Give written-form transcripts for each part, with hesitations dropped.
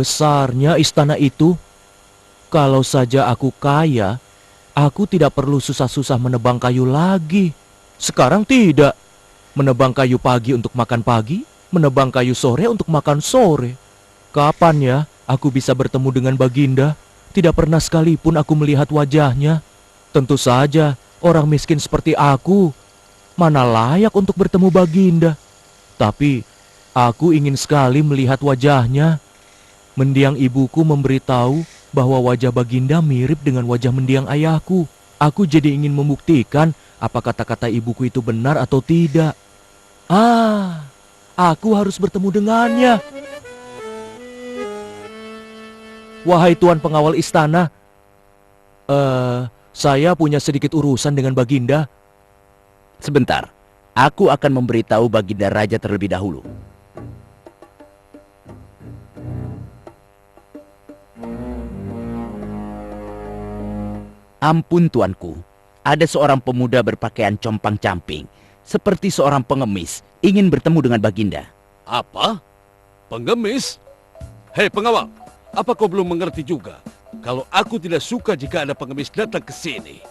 besarnya istana itu. Kalau saja aku kaya, aku tidak perlu susah-susah menebang kayu lagi. Sekarang tidak. Menebang kayu pagi untuk makan pagi, menebang kayu sore untuk makan sore. Kapan ya aku bisa bertemu dengan Baginda? Tidak pernah sekalipun aku melihat wajahnya. Tentu saja, orang miskin seperti aku mana layak untuk bertemu Baginda. Tapi aku ingin sekali melihat wajahnya. Mendiang ibuku memberitahu bahwa wajah Baginda mirip dengan wajah mendiang ayahku. Aku jadi ingin membuktikan apa kata-kata ibuku itu benar atau tidak. Aku harus bertemu dengannya. Wahai Tuan Pengawal Istana, saya punya sedikit urusan dengan Baginda. Sebentar, aku akan memberitahu Baginda Raja terlebih dahulu. Ampun tuanku, ada seorang pemuda berpakaian compang-camping, seperti seorang pengemis, ingin bertemu dengan Baginda. Apa? Pengemis? Hei pengawal, apa kau belum mengerti juga? Kalau aku tidak suka jika ada pengemis datang ke sini.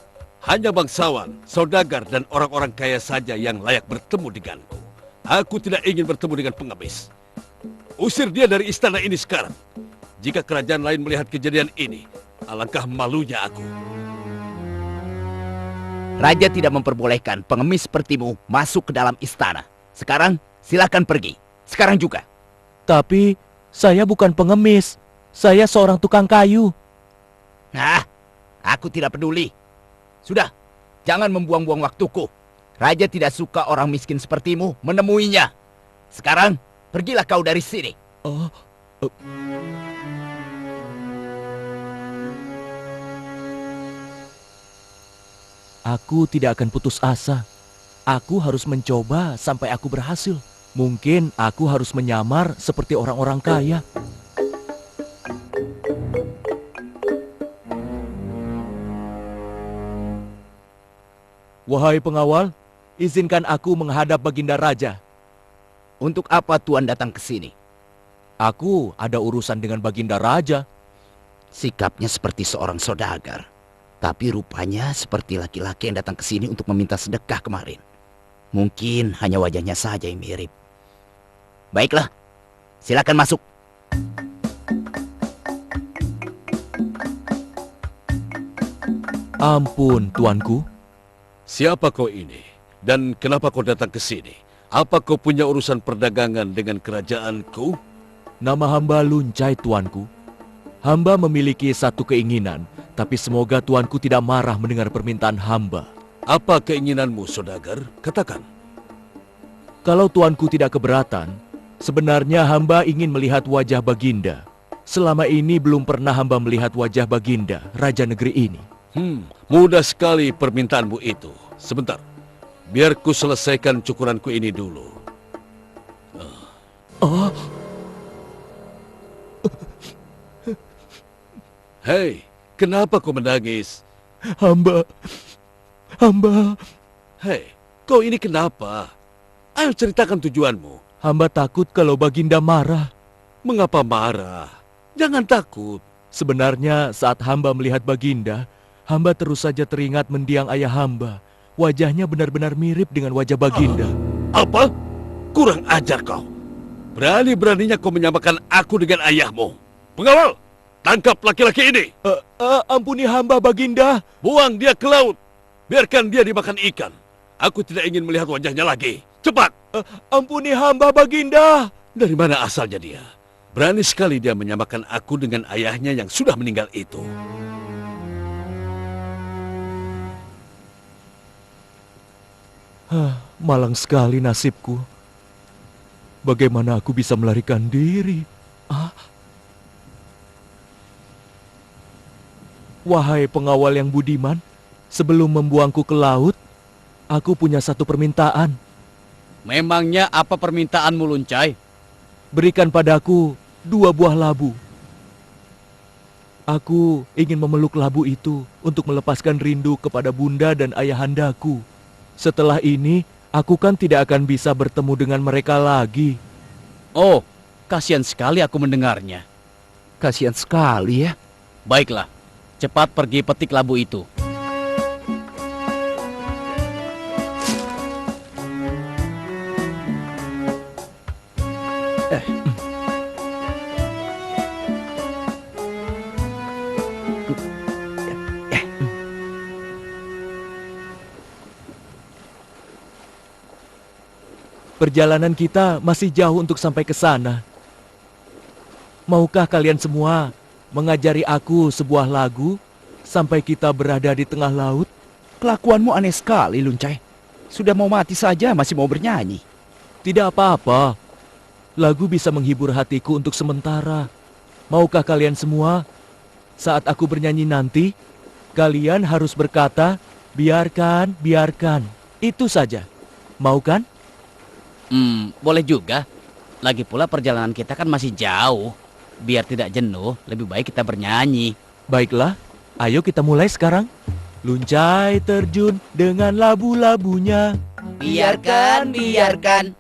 Hanya bangsawan, saudagar, dan orang-orang kaya saja yang layak bertemu denganku. Aku tidak ingin bertemu dengan pengemis. Usir dia dari istana ini sekarang. Jika kerajaan lain melihat kejadian ini, alangkah malunya aku. Raja tidak memperbolehkan pengemis sepertimu masuk ke dalam istana. Sekarang, silakan pergi. Sekarang juga. Tapi saya bukan pengemis. Saya seorang tukang kayu. Nah, aku tidak peduli. Sudah, jangan membuang-buang waktuku. Raja tidak suka orang miskin sepertimu menemuinya. Sekarang, pergilah kau dari sini. Aku tidak akan putus asa. Aku harus mencoba sampai aku berhasil. Mungkin aku harus menyamar seperti orang-orang kaya. Wahai pengawal, izinkan aku menghadap Baginda Raja. Untuk apa Tuan datang ke sini? Aku ada urusan dengan Baginda Raja. Sikapnya seperti seorang saudagar. Tapi rupanya seperti laki-laki yang datang ke sini untuk meminta sedekah kemarin. Mungkin hanya wajahnya saja yang mirip. Baiklah, silakan masuk. Ampun, tuanku. Siapa kau ini? Dan kenapa kau datang ke sini? Apa kau punya urusan perdagangan dengan kerajaanku? Nama hamba Luncai, tuanku. Hamba memiliki satu keinginan, tapi semoga tuanku tidak marah mendengar permintaan hamba. Apa keinginanmu, saudagar? Katakan. Kalau tuanku tidak keberatan, sebenarnya hamba ingin melihat wajah Baginda. Selama ini belum pernah hamba melihat wajah Baginda, Raja negeri ini. Mudah sekali permintaanmu itu. Sebentar, biar ku selesaikan cukuranku ini dulu. Hei, kenapa kau menangis? Hamba... Hei, kau ini kenapa? Ayo ceritakan tujuanmu. Hamba takut kalau Baginda marah. Mengapa marah? Jangan takut. Sebenarnya saat hamba melihat Baginda, hamba terus saja teringat mendiang ayah hamba. Wajahnya benar-benar mirip dengan wajah Baginda. Apa? Kurang ajar kau. Berani-beraninya kau menyamakan aku dengan ayahmu. Pengawal, tangkap laki-laki ini. Ampuni hamba, Baginda. Buang dia ke laut. Biarkan dia dimakan ikan. Aku tidak ingin melihat wajahnya lagi. Cepat. Ampuni hamba, Baginda. Dari mana asalnya dia? Berani sekali dia menyamakan aku dengan ayahnya yang sudah meninggal itu. Malang sekali nasibku. Bagaimana aku bisa melarikan diri? Wahai pengawal yang budiman, sebelum membuangku ke laut, aku punya satu permintaan. Memangnya apa permintaanmu, Luncai? Berikan padaku 2 buah labu. Aku ingin memeluk labu itu untuk melepaskan rindu kepada bunda dan ayahandaku. Setelah ini, aku kan tidak akan bisa bertemu dengan mereka lagi. Oh, kasihan sekali aku mendengarnya. Kasihan sekali ya. Baiklah, cepat pergi petik labu itu. Perjalanan kita masih jauh untuk sampai ke sana. Maukah kalian semua mengajari aku sebuah lagu sampai kita berada di tengah laut? Kelakuanmu aneh sekali, Luncai. Sudah mau mati saja masih mau bernyanyi. Tidak apa-apa. Lagu bisa menghibur hatiku untuk sementara. Maukah kalian semua, saat aku bernyanyi nanti, kalian harus berkata, biarkan, biarkan. Itu saja. Mau kan? Boleh juga. Lagi pula perjalanan kita kan masih jauh. Biar tidak jenuh, lebih baik kita bernyanyi. Baiklah, ayo kita mulai sekarang. Luncai terjun dengan labu-labunya. Biarkan, biarkan.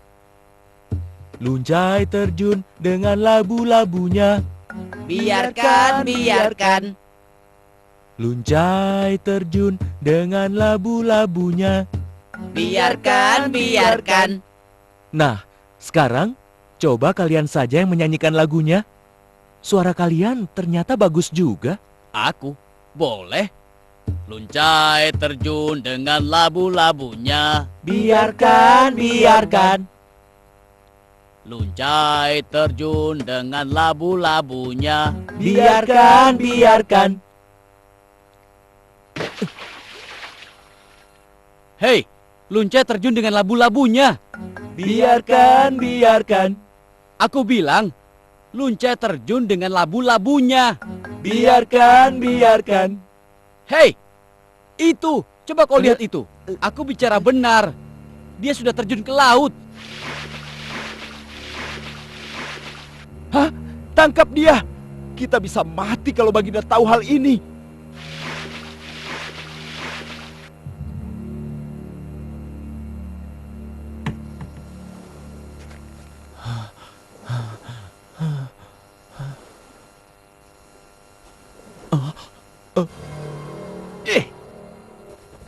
Luncai terjun dengan labu-labunya. Biarkan, biarkan. Luncai terjun dengan labu-labunya. Biarkan, biarkan. Nah, sekarang coba kalian saja yang menyanyikan lagunya. Suara kalian ternyata bagus juga. Aku? Boleh. Luncai terjun dengan labu-labunya. Biarkan, biarkan. Luncai terjun dengan labu-labunya. Biarkan, biarkan. Hei, Luncai terjun dengan labu-labunya. Biarkan, biarkan. Aku bilang, Luncai terjun dengan labu-labunya. Biarkan, biarkan. Hei, itu, coba kau lihat itu. Aku bicara benar. Dia sudah terjun ke laut. Hah? Tangkap dia. Kita bisa mati kalau Baginda tahu hal ini.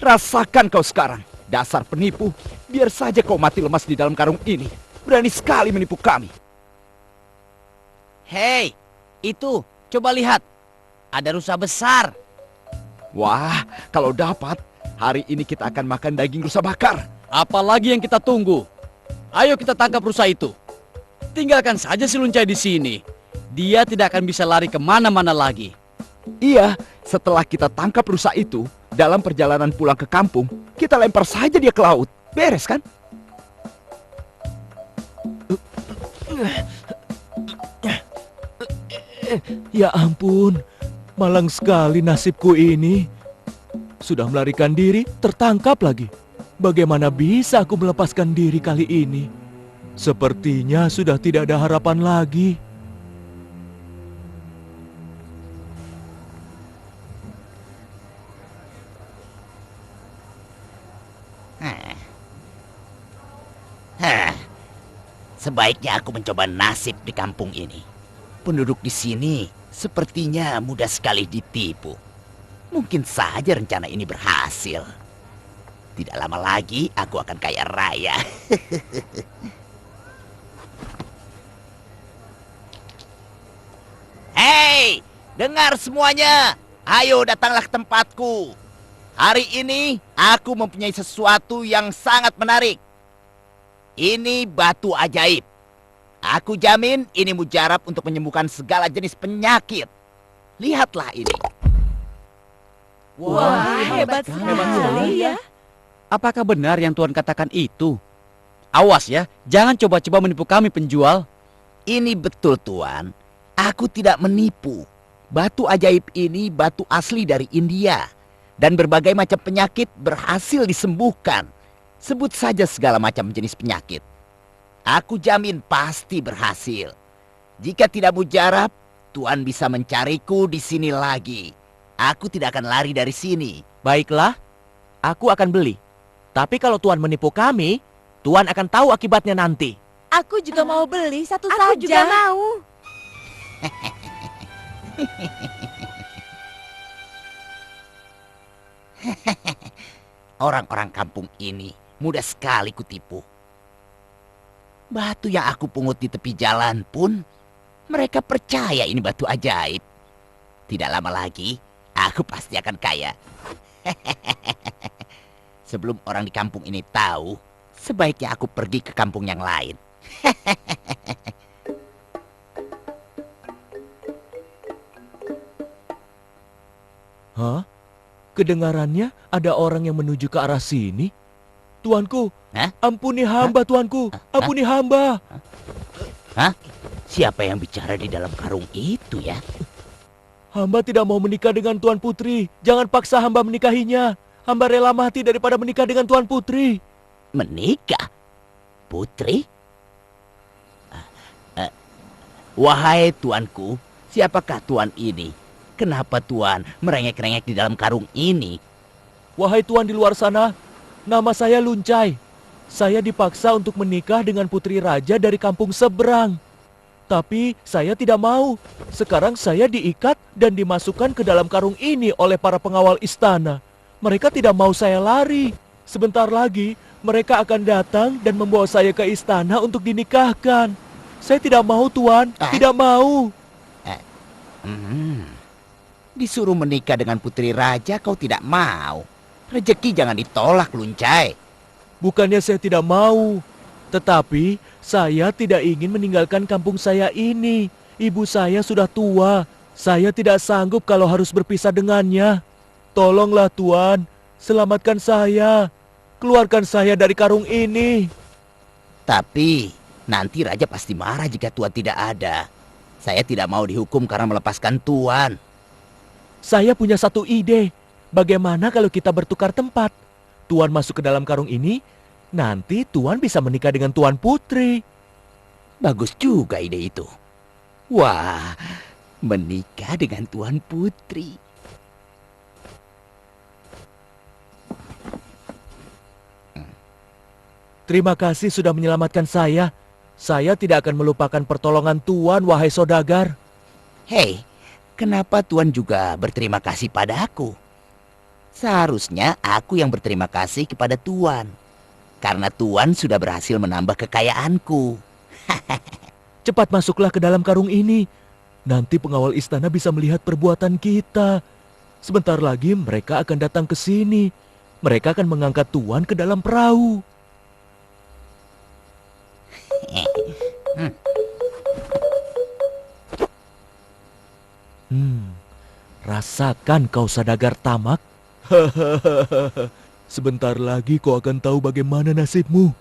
Rasakan kau sekarang, dasar penipu. Biar saja kau mati lemas di dalam karung ini. Berani sekali menipu kami. Hei, itu, coba lihat. Ada rusa besar. Wah, kalau dapat, hari ini kita akan makan daging rusa bakar. Apalagi yang kita tunggu? Ayo kita tangkap rusa itu. Tinggalkan saja si Luncai di sini. Dia tidak akan bisa lari kemana-mana lagi. Iya, setelah kita tangkap rusa itu, dalam perjalanan pulang ke kampung, kita lempar saja dia ke laut. Beres kan? Ya ampun, malang sekali nasibku ini. Sudah melarikan diri, tertangkap lagi. Bagaimana bisa aku melepaskan diri kali ini? Sepertinya sudah tidak ada harapan lagi. Sebaiknya aku mencoba nasib di kampung ini. Penduduk di sini sepertinya mudah sekali ditipu. Mungkin saja rencana ini berhasil. Tidak lama lagi aku akan kaya raya. Hei, dengar semuanya. Ayo datanglah ke tempatku. Hari ini aku mempunyai sesuatu yang sangat menarik. Ini batu ajaib. Aku jamin ini mujarab untuk menyembuhkan segala jenis penyakit. Lihatlah ini. Wah, hebat sekali ya. Apakah benar yang Tuhan katakan itu? Awas ya, jangan coba-coba menipu kami penjual. Ini betul Tuan. Aku tidak menipu. Batu ajaib ini batu asli dari India. Dan berbagai macam penyakit berhasil disembuhkan. Sebut saja segala macam jenis penyakit. Aku jamin pasti berhasil. Jika tidak mujarab, Tuan bisa mencariku di sini lagi. Aku tidak akan lari dari sini. Baiklah, aku akan beli. Tapi kalau Tuan menipu kami, Tuan akan tahu akibatnya nanti. Aku juga mau beli satu saja. Aku juga mau. Orang-orang kampung ini mudah sekali kutipu. Batu yang aku pungut di tepi jalan pun mereka percaya ini batu ajaib. Tidak lama lagi aku pasti akan kaya. Sebelum orang di kampung ini tahu, sebaiknya aku pergi ke kampung yang lain. Hah? Kedengarannya ada orang yang menuju ke arah sini. Tuanku, Hah? ampuni hamba, tuanku. Ampuni hamba. Hah? Siapa yang bicara di dalam karung itu ya? Hamba tidak mau menikah dengan Tuan Putri. Jangan paksa hamba menikahinya. Hamba rela mati daripada menikah dengan Tuan Putri. Menikah? Putri? Wahai tuanku, siapakah tuan ini? Kenapa tuan merengek-rengek di dalam karung ini? Wahai tuan di luar sana, nama saya Luncai. Saya dipaksa untuk menikah dengan putri raja dari kampung seberang. Tapi saya tidak mau. Sekarang saya diikat dan dimasukkan ke dalam karung ini oleh para pengawal istana. Mereka tidak mau saya lari. Sebentar lagi mereka akan datang dan membawa saya ke istana untuk dinikahkan. Saya tidak mau, tuan. Tidak mau. Disuruh menikah dengan putri raja kau tidak mau. Rezeki jangan ditolak, Luncai. Bukannya saya tidak mau, tetapi saya tidak ingin meninggalkan kampung saya ini. Ibu saya sudah tua. Saya tidak sanggup kalau harus berpisah dengannya. Tolonglah tuan, selamatkan saya. Keluarkan saya dari karung ini. Tapi nanti raja pasti marah jika tuan tidak ada. Saya tidak mau dihukum karena melepaskan tuan. Saya punya satu ide. Bagaimana kalau kita bertukar tempat? Tuan masuk ke dalam karung ini, nanti tuan bisa menikah dengan Tuan Putri. Bagus juga ide itu. Wah, menikah dengan tuan putri. Terima kasih sudah menyelamatkan saya. Saya tidak akan melupakan pertolongan tuan, wahai saudagar. Hei, kenapa tuan juga berterima kasih padaku? Seharusnya aku yang berterima kasih kepada tuan. Karena tuan sudah berhasil menambah kekayaanku. Cepat masuklah ke dalam karung ini. Nanti pengawal istana bisa melihat perbuatan kita. Sebentar lagi mereka akan datang ke sini. Mereka akan mengangkat tuan ke dalam perahu. Rasakan kau saudagar tamak. Sebentar lagi kau akan tahu bagaimana nasibmu.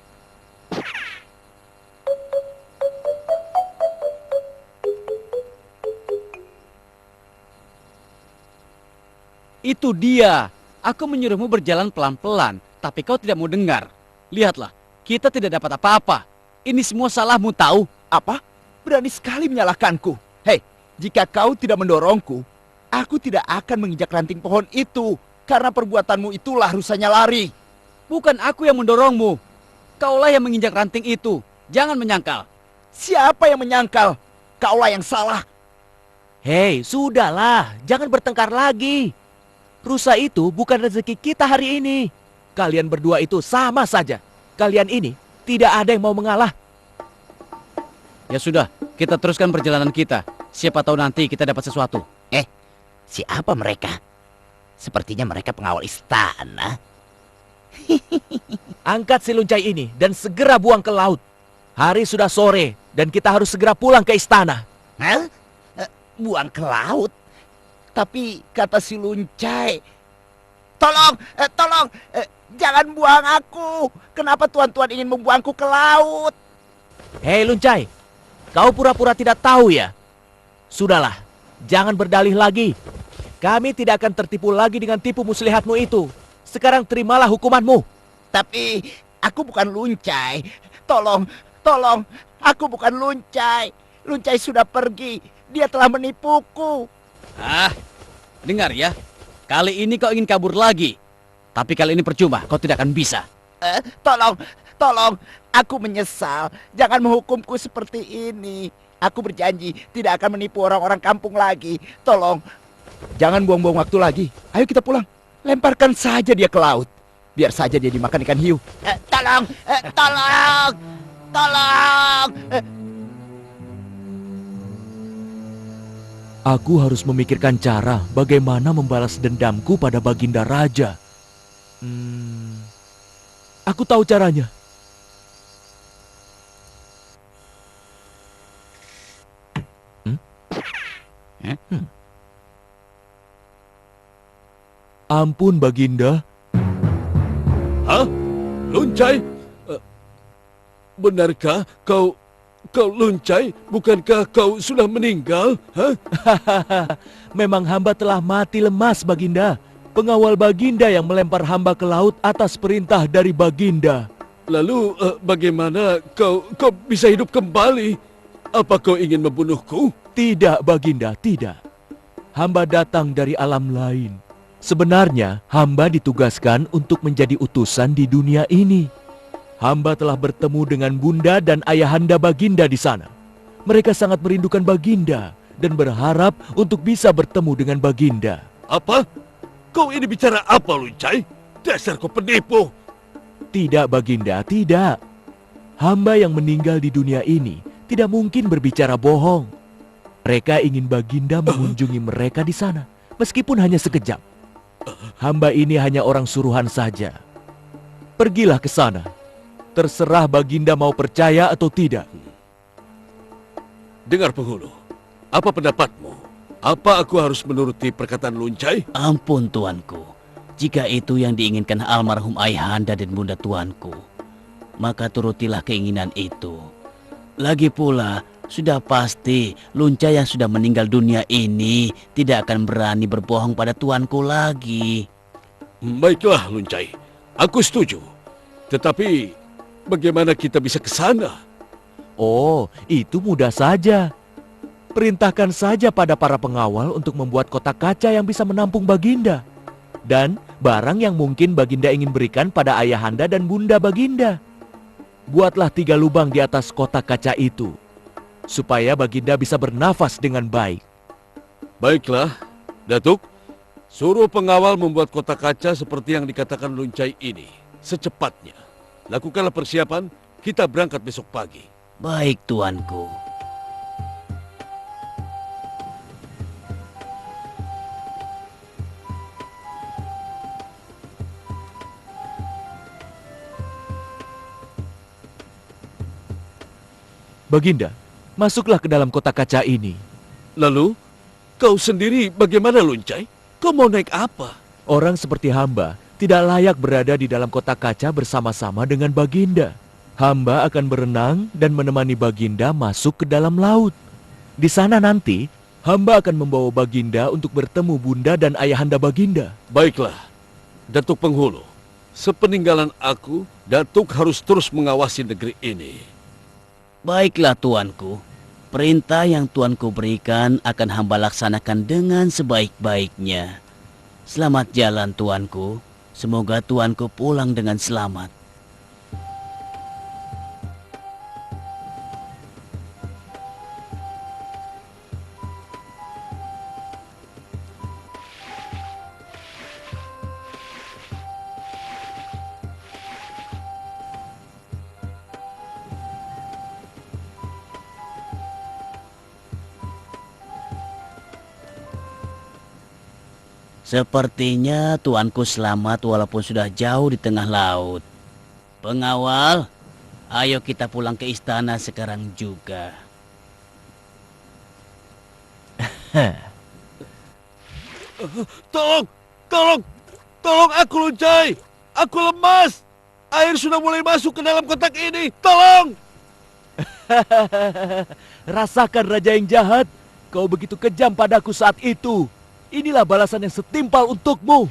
Itu dia. Aku menyuruhmu berjalan pelan-pelan, tapi kau tidak mau dengar. Lihatlah, kita tidak dapat apa-apa. Ini semua salahmu tahu. Apa? Berani sekali menyalahkanku. Hei, jika kau tidak mendorongku, aku tidak akan menginjak ranting pohon itu. Karena perbuatanmu itulah rusaknya lari. Bukan aku yang mendorongmu. Kaulah yang menginjak ranting itu. Jangan menyangkal. Siapa yang menyangkal? Kaulah yang salah. Hei, sudahlah. Jangan bertengkar lagi. Rusa itu bukan rezeki kita hari ini. Kalian berdua itu sama saja. Kalian ini tidak ada yang mau mengalah. Ya sudah, kita teruskan perjalanan kita. Siapa tahu nanti kita dapat sesuatu. Siapa mereka? Sepertinya mereka pengawal istana. Angkat si Luncai ini dan segera buang ke laut. Hari sudah sore dan kita harus segera pulang ke istana. Hah? Buang ke laut? Tapi kata si Luncai, tolong, jangan buang aku. Kenapa tuan-tuan ingin membuangku ke laut? Hei Luncai, kau pura-pura tidak tahu ya? Sudahlah, jangan berdalih lagi. Kami tidak akan tertipu lagi dengan tipu muslihatmu itu. Sekarang terimalah hukumanmu. Tapi aku bukan Luncai. Tolong, aku bukan Luncai. Luncai sudah pergi. Dia telah menipuku. Dengar ya. Kali ini kau ingin kabur lagi. Tapi kali ini percuma, kau tidak akan bisa. Tolong, aku menyesal. Jangan menghukumku seperti ini. Aku berjanji tidak akan menipu orang-orang kampung lagi. Tolong, jangan buang-buang waktu lagi. Ayo kita pulang. Lemparkan saja dia ke laut. Biar saja dia dimakan ikan hiu. Tolong, tolong, tolong. Aku harus memikirkan cara bagaimana membalas dendamku pada Baginda Raja. Aku tahu caranya. Ampun, Baginda. Hah? Luncai? Benarkah kau Luncai? Bukankah kau sudah meninggal? Hah? Memang hamba telah mati lemas, Baginda. Pengawal Baginda yang melempar hamba ke laut atas perintah dari Baginda. Lalu bagaimana kau bisa hidup kembali? Apa kau ingin membunuhku? Tidak, Baginda, tidak. Hamba datang dari alam lain. Sebenarnya, hamba ditugaskan untuk menjadi utusan di dunia ini. Hamba telah bertemu dengan Bunda dan Ayahanda Baginda di sana. Mereka sangat merindukan Baginda dan berharap untuk bisa bertemu dengan Baginda. Apa? Kau ini bicara apa, Luncai? Dasar kau penipu! Tidak, Baginda, tidak. Hamba yang meninggal di dunia ini tidak mungkin berbicara bohong. Mereka ingin Baginda mengunjungi mereka di sana, meskipun hanya sekejap. Hamba ini hanya orang suruhan saja. Pergilah ke sana. Terserah Baginda mau percaya atau tidak. Dengar penghulu, apa pendapatmu? Apa aku harus menuruti perkataan Luncai? Ampun tuanku, jika itu yang diinginkan almarhum ayahanda dan bunda tuanku, maka turutilah keinginan itu. Lagi pula, sudah pasti Luncai yang sudah meninggal dunia ini tidak akan berani berbohong pada tuanku lagi. Baiklah, Luncai. Aku setuju. Tetapi, bagaimana kita bisa ke sana? Oh, itu mudah saja. Perintahkan saja pada para pengawal untuk membuat kotak kaca yang bisa menampung Baginda. Dan barang yang mungkin Baginda ingin berikan pada ayahanda dan bunda Baginda. Buatlah 3 lubang di atas kotak kaca itu, supaya Baginda bisa bernafas dengan baik. Baiklah, Datuk. Suruh pengawal membuat kotak kaca seperti yang dikatakan Luncai ini. Secepatnya. Lakukanlah persiapan, kita berangkat besok pagi. Baik tuanku. Baginda, masuklah ke dalam kotak kaca ini. Lalu, kau sendiri bagaimana, Luncai? Kau mau naik apa? Orang seperti hamba tidak layak berada di dalam kotak kaca bersama-sama dengan Baginda. Hamba akan berenang dan menemani Baginda masuk ke dalam laut. Di sana nanti, hamba akan membawa Baginda untuk bertemu bunda dan ayahanda Baginda. Baiklah, Datuk Penghulu. Sepeninggalan aku, Datuk harus terus mengawasi negeri ini. Baiklah tuanku, perintah yang tuanku berikan akan hamba laksanakan dengan sebaik-baiknya. Selamat jalan tuanku, semoga tuanku pulang dengan selamat. Sepertinya tuanku selamat walaupun sudah jauh di tengah laut. Pengawal, ayo kita pulang ke istana sekarang juga. Tolong! Tolong! Tolong aku, Luncai! Aku lemas! Air sudah mulai masuk ke dalam kotak ini! Tolong! Rasakan raja yang jahat. Kau begitu kejam padaku saat itu. Inilah balasan yang setimpal untukmu.